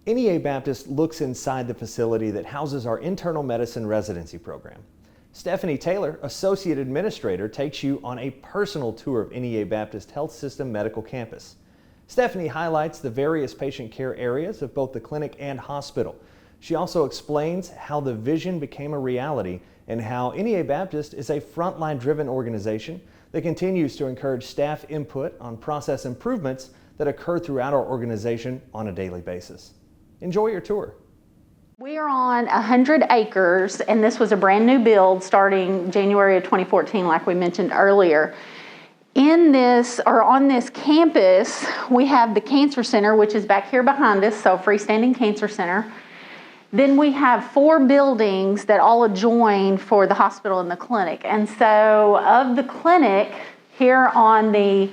NEA Baptist looks inside the facility that houses our internal medicine residency program. Stephanie Taylor, Associate Administrator, takes you on a personal tour of NEA Baptist Health System Medical Campus. Stephanie highlights the various patient care areas of both the clinic and hospital. She also explains how the vision became a reality and how NEA Baptist is a frontline driven organization that continues to encourage staff input on process improvements that occur throughout our organization on a daily basis. Enjoy your tour. We are on 100 acres, and this was a brand new build starting January of 2014, like we mentioned earlier. On this campus, we have the Cancer Center, which is back here behind us, so freestanding Cancer Center. Then we have 4 buildings that all adjoin for the hospital and the clinic. And so of the clinic, here on the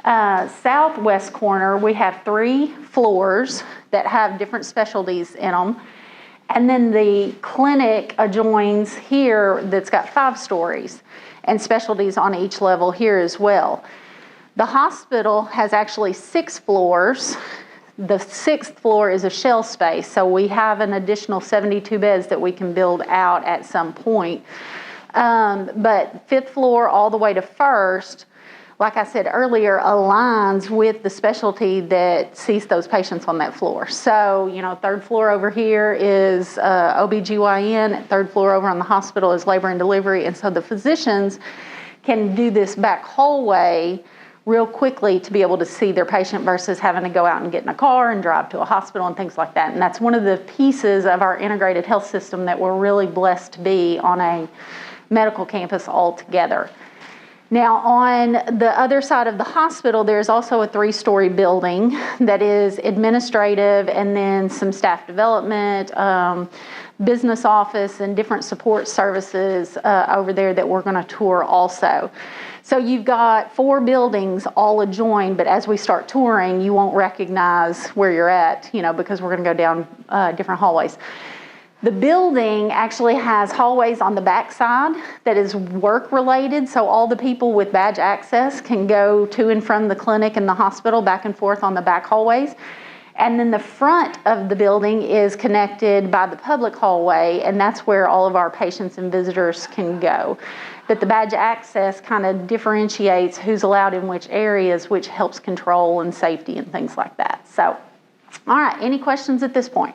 southwest corner, we have 3 floors that have different specialties in them. And then the clinic adjoins here that's got 5 stories and specialties on each level here as well. The hospital has actually 6 floors. The 6th floor is a shell space, so we have an additional 72 beds that we can build out at some point. But 5th floor all the way to 1st, like I said earlier, aligns with the specialty that sees those patients on that floor. So, 3rd floor over here is OBGYN, 3rd floor over on the hospital is labor and delivery, and so the physicians can do this back hallway real quickly to be able to see their patient versus having to go out and get in a car and drive to a hospital and things like that. And that's one of the pieces of our integrated health system that we're really blessed to be on a medical campus altogether. Now, on the other side of the hospital, there's also a 3-story building that is administrative and then some staff development, business office, and different support services over there that we're going to tour also. So you've got 4 buildings all adjoined, but as we start touring, you won't recognize where you're at, because we're going to go down different hallways. The building actually has hallways on the back side that is work related, so all the people with badge access can go to and from the clinic and the hospital back and forth on the back hallways. And then the front of the building is connected by the public hallway, and that's where all of our patients and visitors can go. But the badge access kind of differentiates who's allowed in which areas, which helps control and safety and things like that. So, all right, any questions at this point?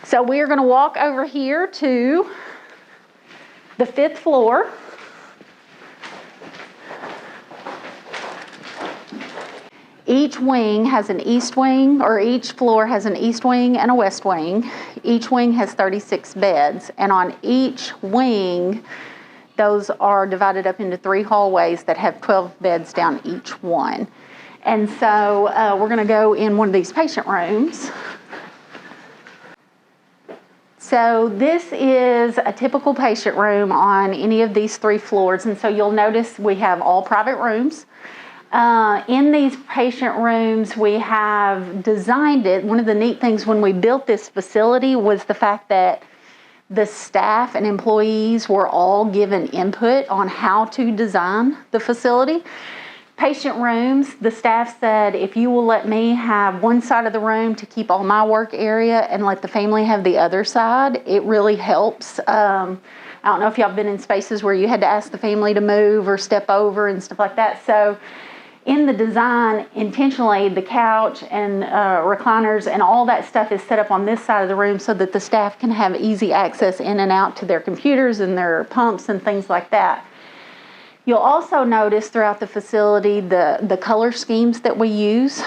So we are going to walk over here to the 5th floor. Each wing has an east wing, or each floor has an east wing and a west wing. Each wing has 36 beds, and on each wing, those are divided up into 3 hallways that have 12 beds down each one. And so we're going to go in one of these patient rooms. So this is a typical patient room on any of these 3 floors, and so you'll notice we have all private rooms. In these patient rooms, we have designed it. One of the neat things when we built this facility was the fact that the staff and employees were all given input on how to design the facility. Patient rooms, the staff said, if you will let me have one side of the room to keep all my work area and let the family have the other side, it really helps. I don't know if y'all been in spaces where you had to ask the family to move or step over and stuff like that. So in the design, intentionally, the couch and recliners and all that stuff is set up on this side of the room so that the staff can have easy access in and out to their computers and their pumps and things like that. You'll also notice throughout the facility the color schemes that we use.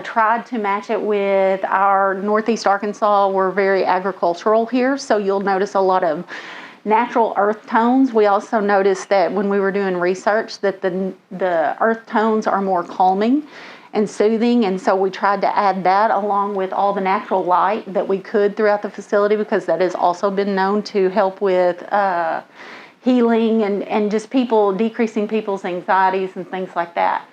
Tried to match it with our Northeast Arkansas. We're very agricultural here, so you'll notice a lot of natural earth tones. We also noticed that when we were doing research that the earth tones are more calming and soothing, and so we tried to add that along with all the natural light that we could throughout the facility, because that has also been known to help with healing and just decreasing people's anxieties and things like that.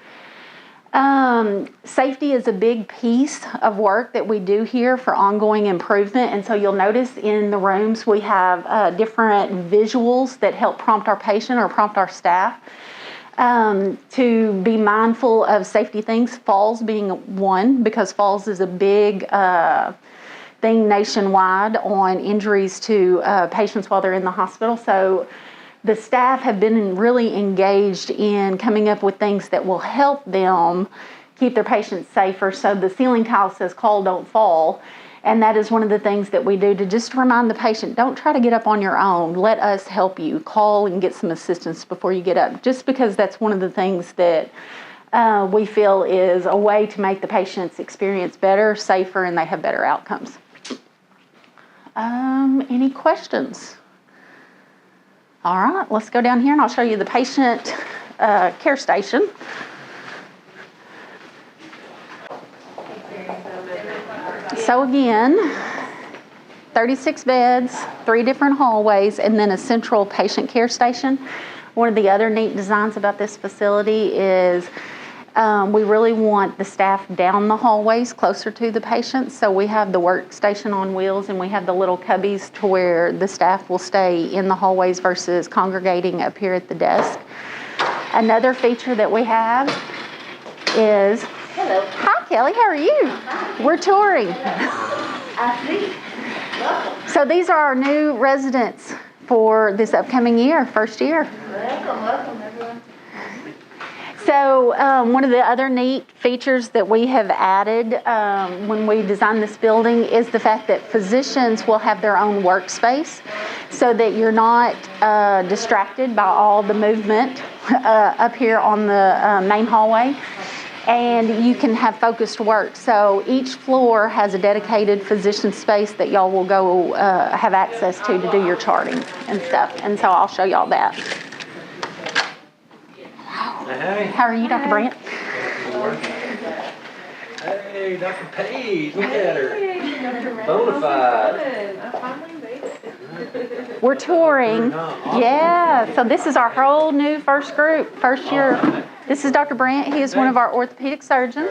Safety is a big piece of work that we do here for ongoing improvement, and so you'll notice in the rooms we have different visuals that help prompt our patient or prompt our staff to be mindful of safety things, falls being one, because falls is a big thing nationwide on injuries to patients while they're in the hospital. So the staff have been really engaged in coming up with things that will help them keep their patients safer. So the ceiling tile says call, don't fall. And that is one of the things that we do to just remind the patient, don't try to get up on your own. Let us help you. Call and get some assistance before you get up. Just because that's one of the things that we feel is a way to make the patient's experience better, safer, and they have better outcomes. Any questions? All right, let's go down here and I'll show you the patient care station. So again, 36 beds, 3 different hallways, and then a central patient care station. One of the other neat designs about this facility is we really want the staff down the hallways closer to the patients. So we have the workstation on wheels and we have the little cubbies to where the staff will stay in the hallways versus congregating up here at the desk. Another feature that we have is, Hello. hi Kelly, how are you? Hi. We're touring. I see. Welcome. So these are our new residents for this upcoming year, first year. Welcome, everyone. So one of the other neat features that we have added when we designed this building is the fact that physicians will have their own workspace so that you're not distracted by all the movement up here on the main hallway. And you can have focused work. So each floor has a dedicated physician space that y'all will go have access to do your charting and stuff. And so I'll show y'all that. Hey. How are you, Dr. Brandt? Hey, Dr. Page, look at her. Bonafide. I finally made it. We're touring. Yeah, so this is our whole new first group, first year. This is Dr. Brandt. He is one of our orthopedic surgeons.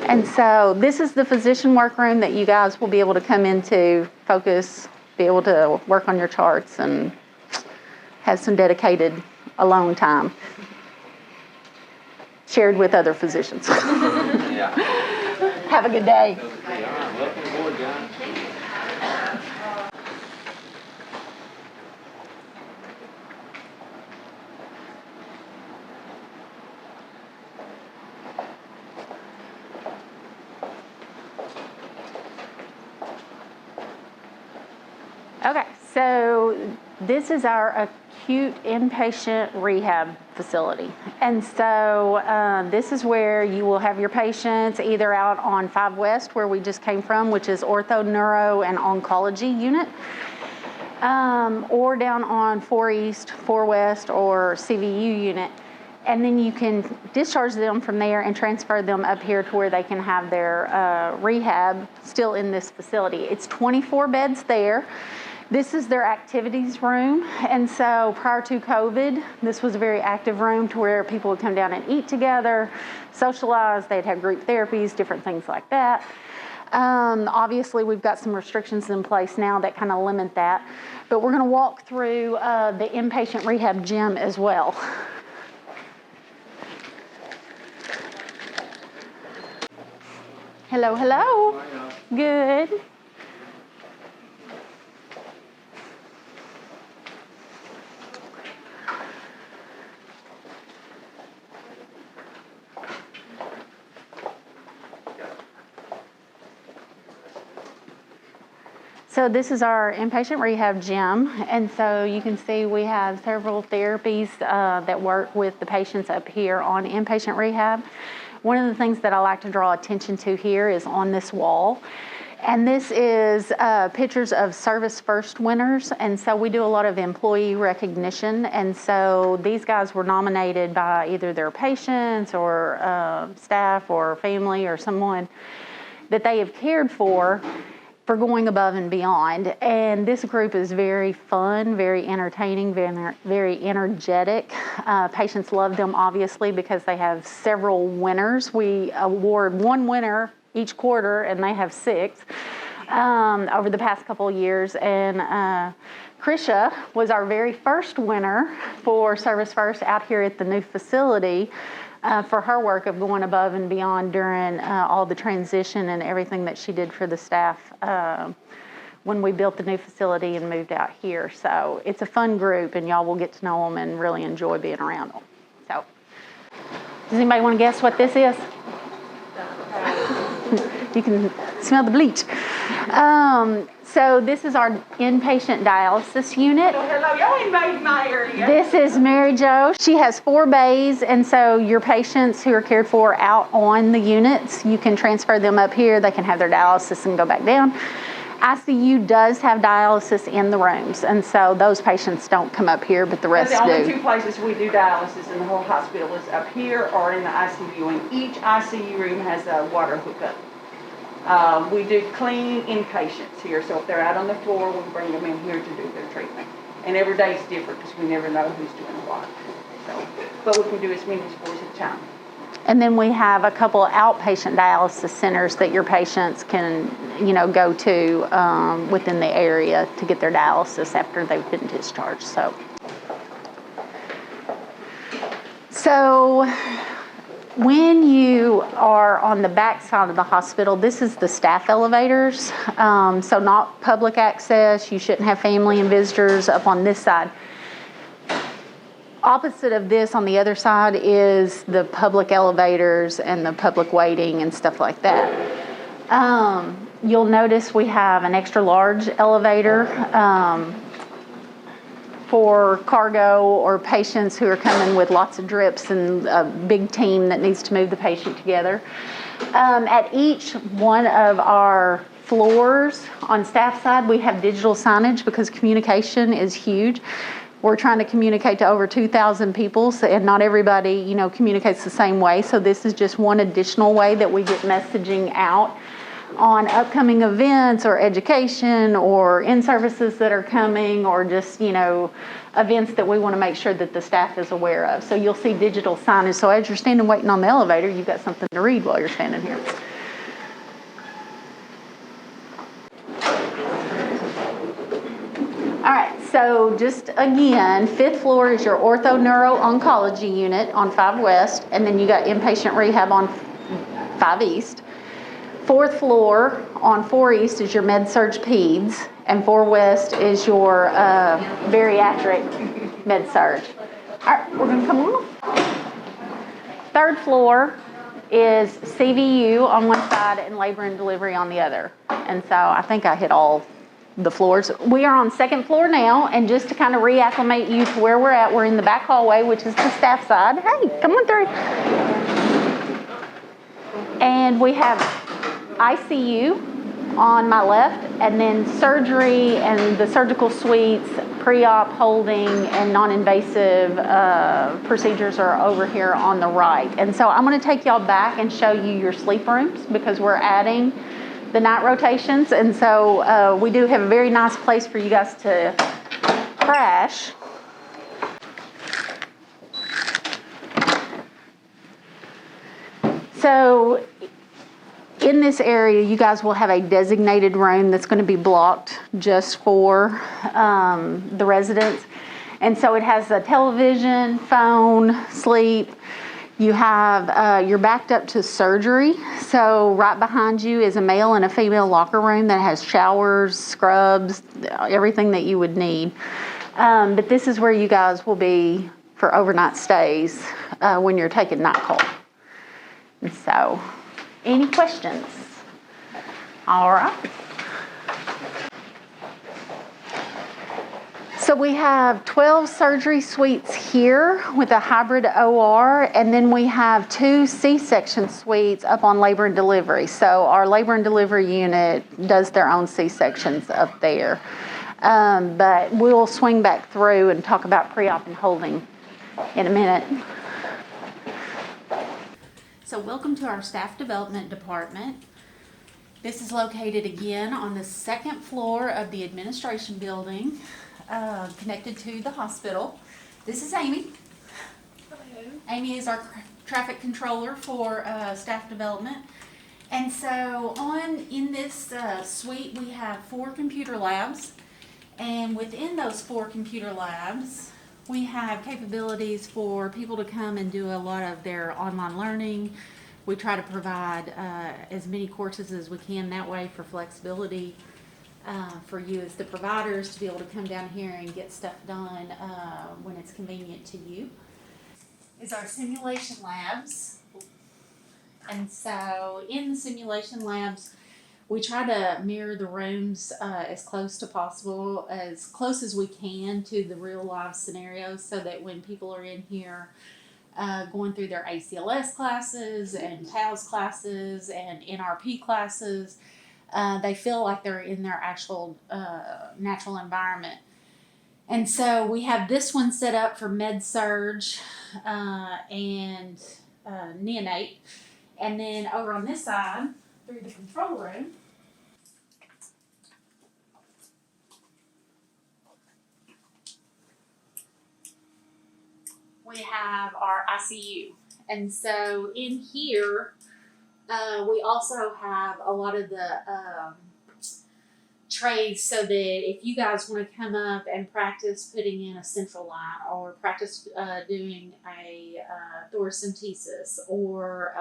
And so this is the physician workroom that you guys will be able to come into, focus, be able to work on your charts and have some dedicated alone time shared with other physicians. Yeah. Have a good day. Welcome aboard, guys. Okay, so this is our acute inpatient rehab facility. And so this is where you will have your patients either out on 5 West, where we just came from, which is ortho, neuro, and oncology unit, or down on 4 East, 4 West, or CVU unit. And then you can discharge them from there and transfer them up here to where they can have their rehab still in this facility. It's 24 beds there. This is their activities room, and so prior to COVID, this was a very active room to where people would come down and eat together, socialize, they'd have group therapies, different things like that. Obviously, we've got some restrictions in place now that kind of limit that, but we're going to walk through the inpatient rehab gym as well. Hello, hello. Good. So this is our inpatient rehab gym, and so you can see we have several therapies that work with the patients up here on inpatient rehab. One of the things that I like to draw attention to here is on this wall, and this is pictures of Service First winners, and so we do a lot of employee recognition, and so these guys were nominated by either their patients or staff or family or someone that they have cared for going above and beyond. And this group is very fun, very entertaining, very energetic. Patients love them, obviously, because they have several winners. We award 1 winner each quarter, and they have 6. over the past couple of years. And Krisha was our very first winner for Service First out here at the new facility for her work of going above and beyond during all the transition and everything that she did for the staff when we built the new facility and moved out here. So it's a fun group, and y'all will get to know them and really enjoy being around them. So, does anybody want to guess what this is? You can smell the bleach. So this is our inpatient dialysis unit. Oh, hello, y'all invaded my area. This is Mary Jo. She has 4 bays, and so your patients who are cared for out on the units, you can transfer them up here. They can have their dialysis and go back down. ICU does have dialysis in the rooms, and so those patients don't come up here, but the rest The only do. 2 places we do dialysis in the whole hospital is up here or in the ICU, and each ICU room has a water hookup. We do clean inpatients here, so if they're out on the floor, we bring them in here to do their treatment. And every day is different because we never know who's doing what. So, but we can do as many as 4 at a time. And then we have a couple outpatient dialysis centers that your patients can, go to within the area to get their dialysis after they've been discharged. So when you are on the back side of the hospital, this is the staff elevators. So not public access. You shouldn't have family and visitors up on this side. Opposite of this on the other side is the public elevators and the public waiting and stuff like that. You'll notice we have an extra large elevator for cargo or patients who are coming with lots of drips and a big team that needs to move the patient together. At each one of our floors on staff side, we have digital signage because communication is huge. We're trying to communicate to over 2,000 people, and not everybody, communicates the same way. So this is just one additional way that we get messaging out on upcoming events or education or in-services that are coming or just, events that we want to make sure that the staff is aware of. So you'll see digital signage. So as you're standing waiting on the elevator, you've got something to read while you're standing here. All right, so just again, 5th floor is your ortho neuro oncology unit on 5 West, and then you got inpatient rehab on 5 East. 4th floor on 4 East is your med-surg peds, and 4 West is your bariatric med-surg. All right, we're gonna come on. 3rd floor is CVU on one side and labor and delivery on the other. And so I think I hit all the floors. We are on 2nd floor now, and just to kind of reacclimate you to where we're at, we're in the back hallway, which is the staff side. Hey, come on through. And we have ICU on my left, and then surgery and the surgical suites, pre-op, holding, and non-invasive procedures are over here on the right. And so I'm going to take y'all back and show you your sleep rooms because we're adding the night rotations, and so we do have a very nice place for you guys to crash. So in this area, you guys will have a designated room that's going to be blocked just for the residents. And so it has a television, phone, sleep. You have, you're backed up to surgery. So right behind you is a male and a female locker room that has showers, scrubs, everything that you would need. But this is where you guys will be for overnight stays when you're taking night call. And so, any questions? All right. So we have 12 surgery suites here with a hybrid OR, and then we have 2 C-section suites up on labor and delivery. So our labor and delivery unit does their own C-sections up there. But we'll swing back through and talk about pre-op and holding in a minute. So welcome to our staff development department. This is located again on the 2nd floor of the administration building. Connected to the hospital. This is Amy. Hello. Amy is our traffic controller for staff development. And so in this suite, we have 4 computer labs. And within those 4 computer labs, we have capabilities for people to come and do a lot of their online learning. We try to provide as many courses as we can that way for flexibility for you as the providers to be able to come down here and get stuff done when it's convenient to you. Is our simulation labs. And so in the simulation labs, we try to mirror the rooms as close to possible, as close as we can to the real life scenarios, so that when people are in here going through their ACLS classes and PALS classes and NRP classes, they feel like they're in their actual natural environment. And so we have this one set up for med-surg and neonate. And then over on this side, through the control room, we have our ICU. And so in here, we also have a lot of the trays, so that if you guys want to come up and practice putting in a central line, or practice doing a thoracentesis, or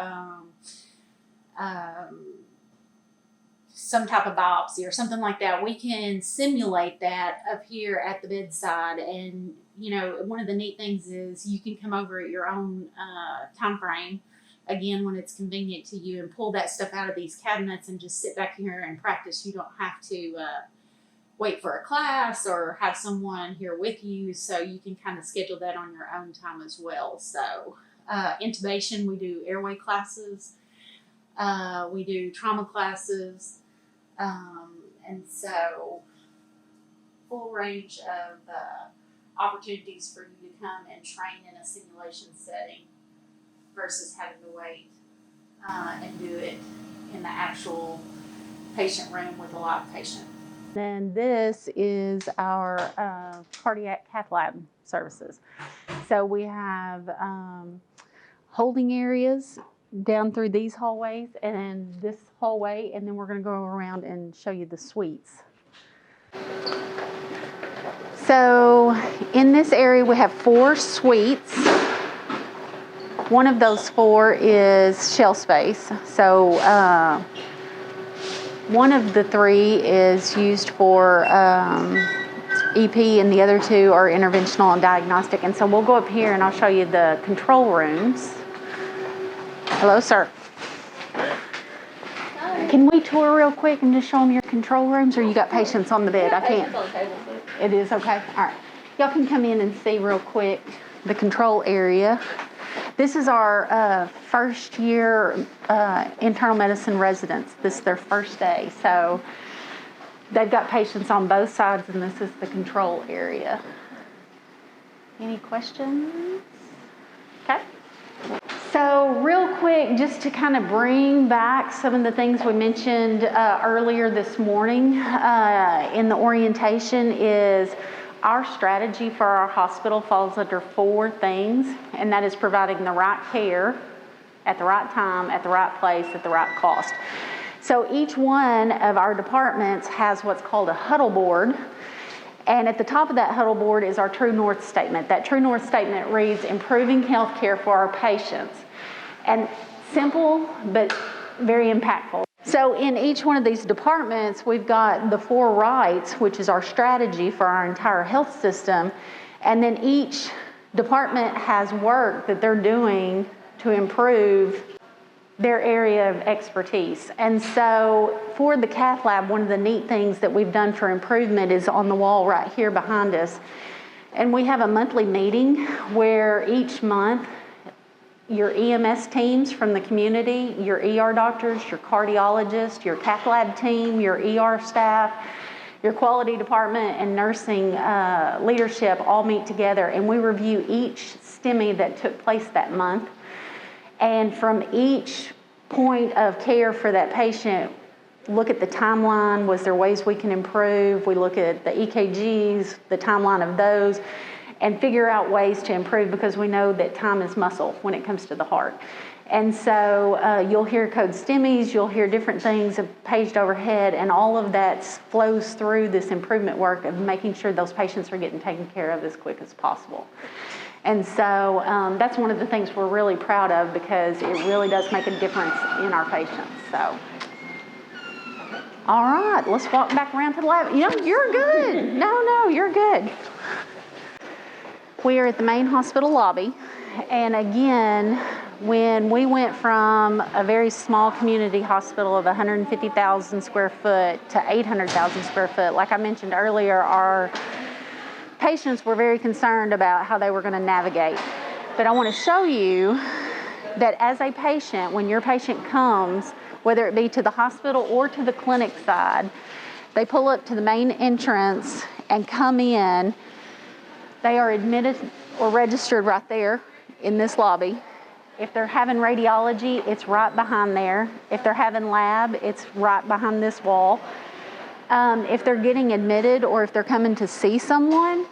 some type of biopsy or something like that, we can simulate that up here at the bedside. And you know, one of the neat things is you can come over at your own time frame, again when it's convenient to you, and pull that stuff out of these cabinets and just sit back here and practice. You don't have to wait for a class or have someone here with you, so you can kind of schedule that on your own time as well. So intubation, we do airway classes, we do trauma classes, and so full range of opportunities for you to come and train in a simulation setting versus having to wait and do it in the actual patient room with a live patient. Then this is our cardiac cath lab services. So we have holding areas down through these hallways and this hallway, and then we're going to go around and show you the suites. So in this area we have 4 suites. One of those 4 is shell space. So one of the 3 is used for EP, and the other 2 are interventional and diagnostic. And so we'll go up here and I'll show you the control rooms. Hello, sir. Hi. Can we tour real quick and just show them your control rooms, or you got patients on the bed? I can't. It is okay. All right. Y'all can come in and see real quick the control area. This is our first year internal medicine residents. This is their first day. So they've got patients on both sides, and this is the control area. Any questions? Okay. So real quick, just to kind of bring back some of the things we mentioned earlier this morning in the orientation, is our strategy for our hospital falls under 4 things, and that is providing the right care at the right time, at the right place, at the right cost. So each one of our departments has what's called a huddle board, and at the top of that huddle board is our True North statement. That True North statement reads, improving health care for our patients. And simple, but very impactful. So in each one of these departments, we've got the 4 rights, which is our strategy for our entire health system. And then each department has work that they're doing to improve their area of expertise. And so for the cath lab, one of the neat things that we've done for improvement is on the wall right here behind us. And we have a monthly meeting where each month your EMS teams from the community, your ER doctors, your cardiologist, your cath lab team, your ER staff, your quality department and nursing leadership all meet together, and we review each STEMI that took place that month. And from each point of care for that patient, look at the timeline. Was there ways we can improve? We look at the EKGs, the timeline of those. and figure out ways to improve, because we know that time is muscle when it comes to the heart. And so you'll hear code STEMIs, you'll hear different things paged overhead, and all of that flows through this improvement work of making sure those patients are getting taken care of as quick as possible. And so that's one of the things we're really proud of, because it really does make a difference in our patients. So, all right, let's walk back around to the lab. You know, you're good. No, you're good. We are at the main hospital lobby. And again, when we went from a very small community hospital of 150,000 square foot to 800,000 square foot, like I mentioned earlier, our patients were very concerned about how they were going to navigate. But I want to show you that as a patient, when your patient comes, whether it be to the hospital or to the clinic side, they pull up to the main entrance and come in. They are admitted or registered right there in this lobby. If they're having radiology, it's right behind there. If they're having lab, it's right behind this wall. If they're getting admitted or if they're coming to see someone,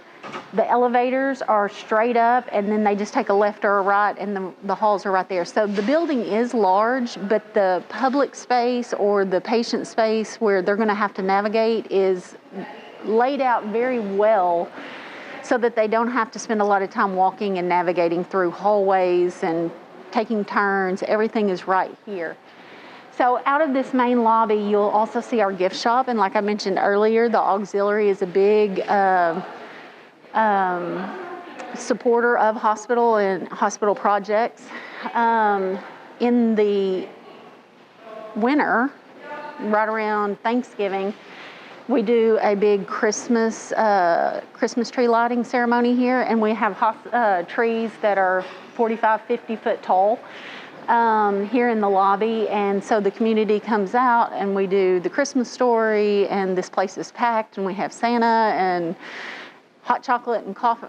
the elevators are straight up, and then they just take a left or a right, and the halls are right there. So the building is large, but the public space or the patient space where they're going to have to navigate is laid out very well, so that they don't have to spend a lot of time walking and navigating through hallways and taking turns. Everything is right here. So out of this main lobby, you'll also see our gift shop. And like I mentioned earlier, the auxiliary is a big supporter of hospital and hospital projects. In the winter, right around Thanksgiving, we do a big Christmas tree lighting ceremony here, and we have trees that are 45, 50 foot tall here in the lobby. And so the community comes out and we do the Christmas story, and this place is packed, and we have Santa and hot chocolate and coffee,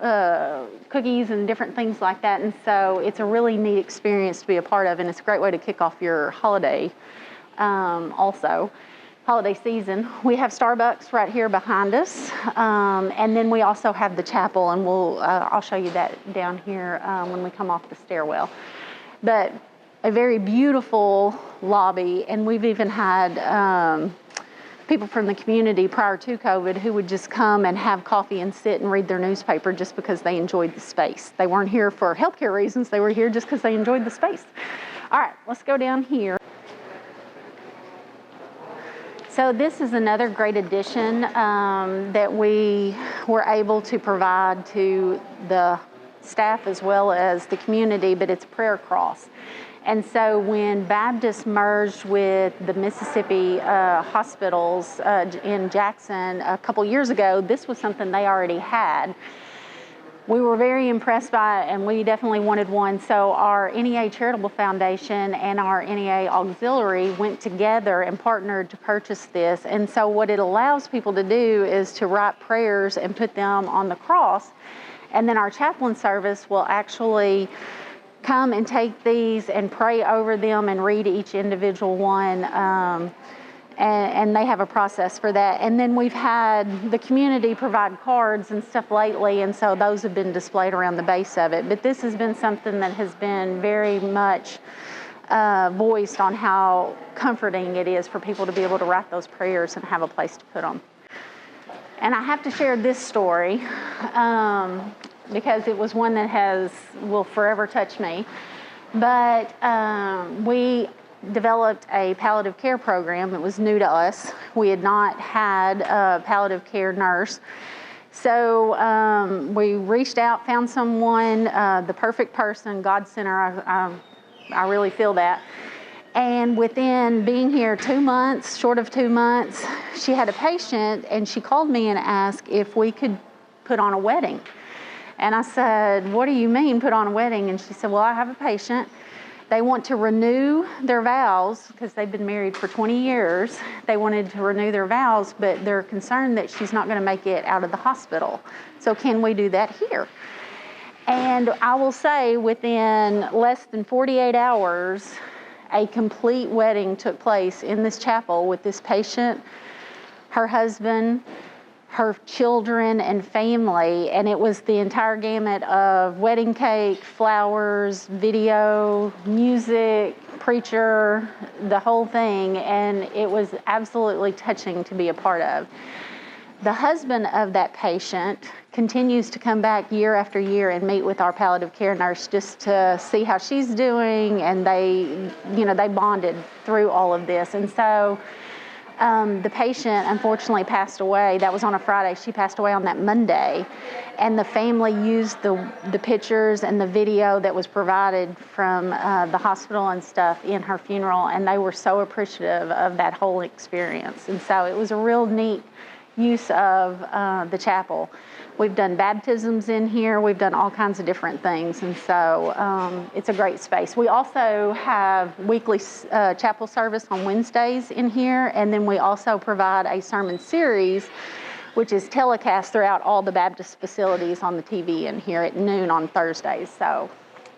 cookies and different things like that. And so it's a really neat experience to be a part of, and it's a great way to kick off your holiday holiday season. We have Starbucks right here behind us, and then we also have the chapel, and I'll show you that down here when we come off the stairwell. But a very beautiful lobby, and we've even had people from the community prior to COVID who would just come and have coffee and sit and read their newspaper just because they enjoyed the space. They weren't here for healthcare reasons, they were here just because they enjoyed the space. All right, let's go down here. So this is another great addition that we were able to provide to the staff as well as the community, but it's prayer cross. And so when Baptist merged with the Mississippi hospitals in Jackson a couple years ago, this was something they already had. We were very impressed by it, and we definitely wanted one. So our NEA Charitable Foundation and our NEA Auxiliary went together and partnered to purchase this. And so what it allows people to do is to write prayers and put them on the cross. And then our chaplain service will actually come and take these and pray over them and read each individual one. And they have a process for that. And then we've had the community provide cards and stuff lately, and so those have been displayed around the base of it. But this has been something that has been very much voiced on how comforting it is for people to be able to write those prayers and have a place to put them. And I have to share this story because it was one that will forever touch me. But we developed a palliative care program. It was new to us. We had not had a palliative care nurse. So we reached out, found someone, the perfect person, God sent her. I really feel that. And within being here 2 months, short of 2 months, she had a patient, and she called me and asked if we could put on a wedding. And I said, "What do you mean put on a wedding?" And she said, "Well, I have a patient. They want to renew their vows because they've been married for 20 years. They wanted to renew their vows, but they're concerned that she's not going to make it out of the hospital. So can we do that here?" And I will say within less than 48 hours, a complete wedding took place in this chapel with this patient, her husband, her children and family, and it was the entire gamut of wedding cake, flowers, video, music, preacher, the whole thing, and it was absolutely touching to be a part of. The husband of that patient continues to come back year after year and meet with our palliative care nurse just to see how she's doing, and they bonded through all of this. And so the patient unfortunately passed away. That was on a Friday. She passed away on that Monday. And the family used the pictures and the video that was provided from the hospital and stuff in her funeral, and they were so appreciative of that whole experience. And so it was a real neat use of the chapel. We've done baptisms in here. We've done all kinds of different things. And so it's a great space. We also have weekly chapel service on Wednesdays in here. And then we also provide a sermon series, which is telecast throughout all the Baptist facilities on the TV in here at noon on Thursdays. So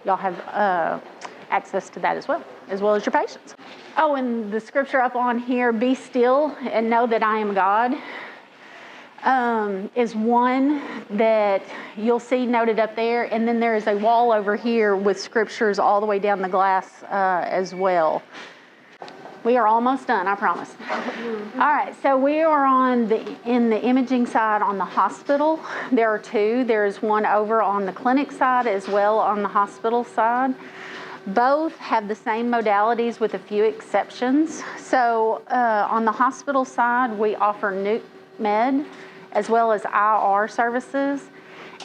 y'all have access to that as well as your patients. Oh, and the scripture up on here, be still and know that I am God, is one that you'll see noted up there. And then there is a wall over here with scriptures all the way down the glass as well. We are almost done, I promise. All right, so we are in the imaging side on the hospital. There are two. There's one over on the clinic side as well on the hospital side. Both have the same modalities with a few exceptions. So on the hospital side, we offer nuke med as well as IR services.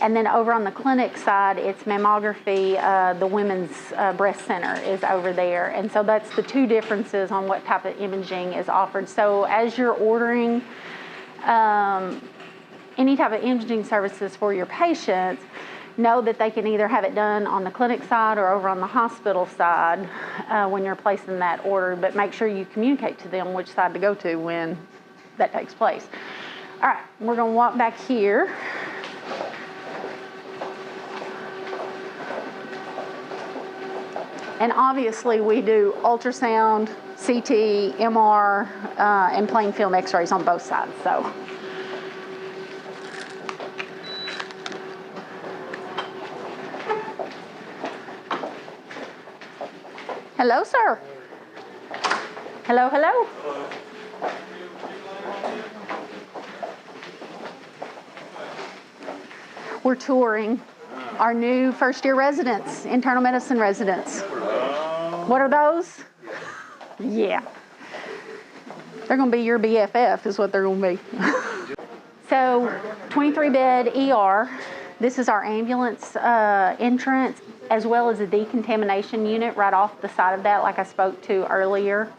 And then over on the clinic side, it's mammography. The Women's Breast Center is over there. And so that's the two differences on what type of imaging is offered. So as you're ordering any type of imaging services for your patients, know that they can either have it done on the clinic side or over on the hospital side when you're placing that order, but make sure you communicate to them which side to go to when that takes place. All right, we're going to walk back here. And obviously we do ultrasound, CT, MR, and plain film x-rays on both sides. So. Hello, sir. Hello, hello. We're touring our new first-year residents, internal medicine residents. What are those? Yeah. They're going to be your BFF is what they're going to be. So, 23-bed ER. This is our ambulance entrance, as well as a decontamination unit right off the side of that, like I spoke to earlier.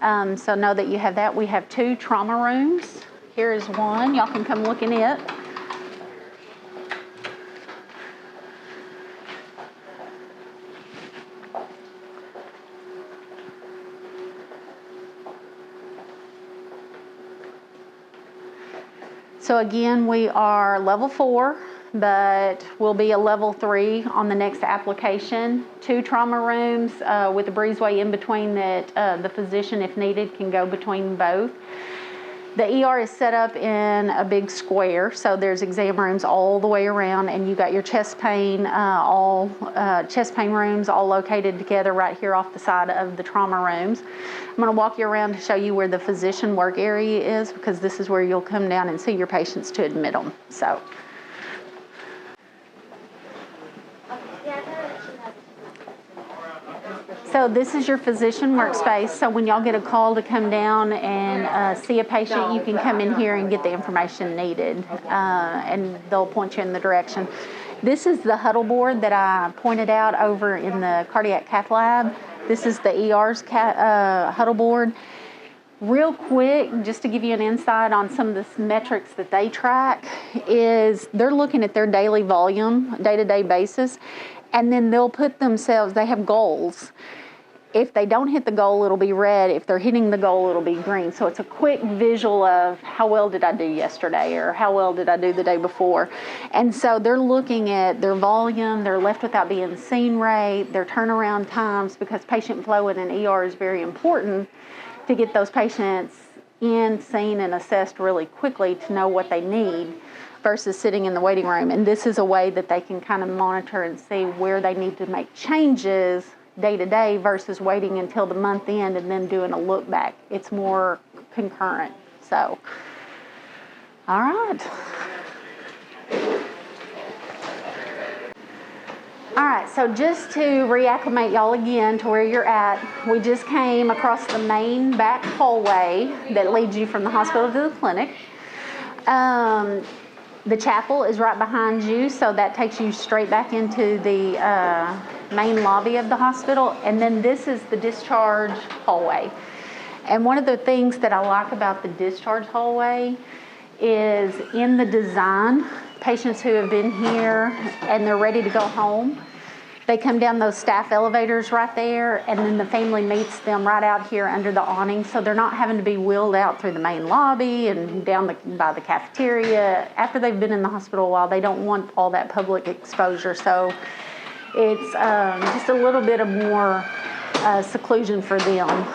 So know that you have that. We have two trauma rooms. Here is one. Y'all can come look in it. So again, we are level 4, but we'll be a level 3 on the next application. 2 trauma rooms with a breezeway in between that the physician, if needed, can go between both. The ER is set up in a big square, so there's exam rooms all the way around, and you got your chest pain rooms all located together right here off the side of the trauma rooms. I'm going to walk you around to show you where the physician work area is, because this is where you'll come down and see your patients to admit them. So this is your physician workspace. So when y'all get a call to come down and see a patient, you can come in here and get the information needed, and they'll point you in the direction. This is the huddle board that I pointed out over in the cardiac cath lab. This is the ER's huddle board. Real quick, just to give you an insight on some of the metrics that they track, is they're looking at their daily volume, day-to-day basis, and then they'll put themselves, they have goals. If they don't hit the goal, it'll be red. If they're hitting the goal, it'll be green. So it's a quick visual of how well did I do yesterday, or how well did I do the day before. And so they're looking at their volume, their left without being seen rate, their turnaround times, because patient flow in an ER is very important to get those patients in, seen, and assessed really quickly to know what they need versus sitting in the waiting room. And this is a way that they can kind of monitor and see where they need to make changes day to day versus waiting until the month end and then doing a look back. It's more concurrent. So, all right. All right, so just to reacclimate y'all again to where you're at, we just came across the main back hallway that leads you from the hospital to the clinic. The chapel is right behind you, so that takes you straight back into the main lobby of the hospital. And then this is the discharge hallway. And one of the things that I like about the discharge hallway is in the design, patients who have been here and they're ready to go home, they come down those staff elevators right there, and then the family meets them right out here under the awning, so they're not having to be wheeled out through the main lobby and down by the cafeteria. After they've been in the hospital a while, they don't want all that public exposure, so it's just a little bit of more seclusion for them.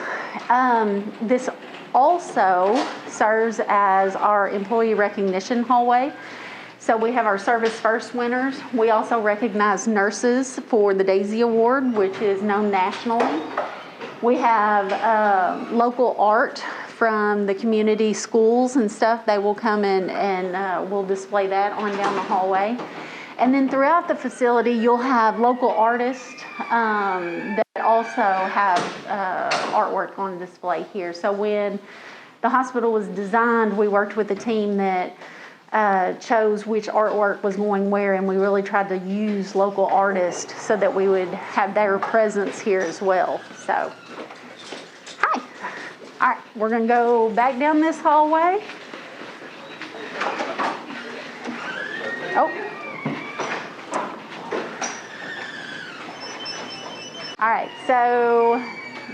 This also serves as our employee recognition hallway. So we have our Service First winners. We also recognize nurses for the Daisy Award, which is known nationally. We have local art from the community schools and stuff. They will come in and we'll display that on down the hallway. And then throughout the facility, you'll have local artists that also have artwork on display here. So when the hospital was designed, we worked with a team that chose which artwork was going where, and we really tried to use local artists so that we would have their presence here as well. So, hi. All right, we're going to go back down this hallway. Oh. All right, so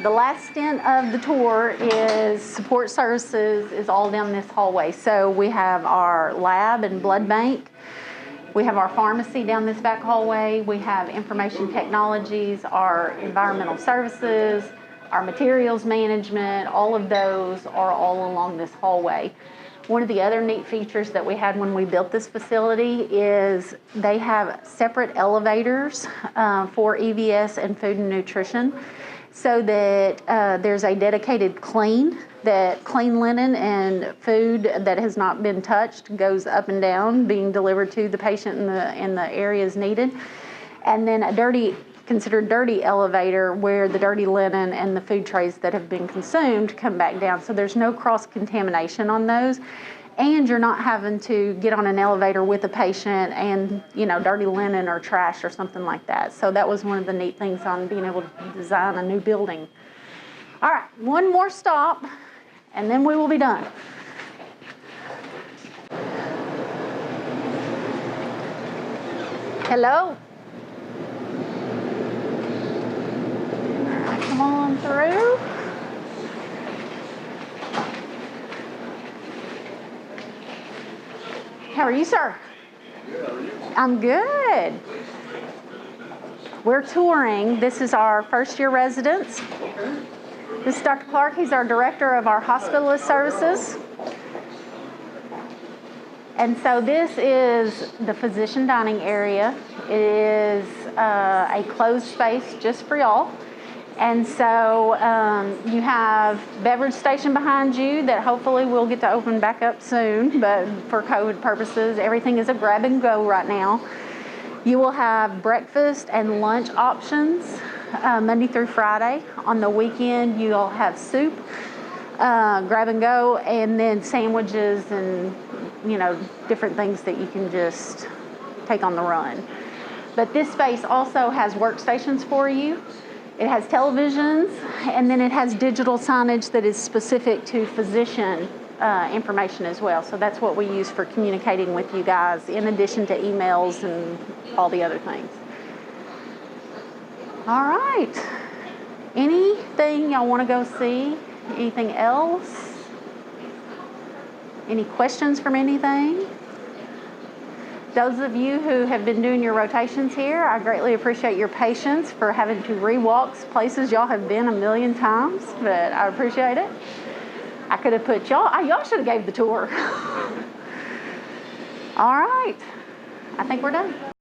the last stint of the tour is support services is all down this hallway. So we have our lab and blood bank. We have our pharmacy down this back hallway. We have information technologies, our environmental services, our materials management. All of those are all along this hallway. One of the other neat features that we had when we built this facility is they have separate elevators for EVS and food and nutrition, so that there's a dedicated clean linen and food that has not been touched goes up and down, being delivered to the patient in the areas needed. And then a considered dirty elevator where the dirty linen and the food trays that have been consumed come back down. So there's no cross-contamination on those. And you're not having to get on an elevator with a patient and, dirty linen or trash or something like that. So that was one of the neat things on being able to design a new building. All right, one more stop, and then we will be done. Hello? Come on through. How are you, sir? Good, how are you? I'm good. We're touring. This is our first year residents. Okay. This is Dr. Clark. He's our director of our hospitalist services. And so this is the physician dining area. It is a closed space just for y'all. And so you have beverage station behind you that hopefully we'll get to open back up soon, but for COVID purposes, everything is a grab and go right now. You will have breakfast and lunch options Monday through Friday. On the weekend, you'll have soup, grab and go, and then sandwiches and, different things that you can just take on the run. But this space also has workstations for you. It has televisions, and then it has digital signage that is specific to physician information as well. So that's what we use for communicating with you guys, in addition to emails and all the other things. All right. Anything y'all want to go see? Anything else? Any questions from anything? Those of you who have been doing your rotations here, I greatly appreciate your patience for having to rewalk places y'all have been a million times, but I appreciate it. I could have put y'all should have gave the tour. All right, I think we're done.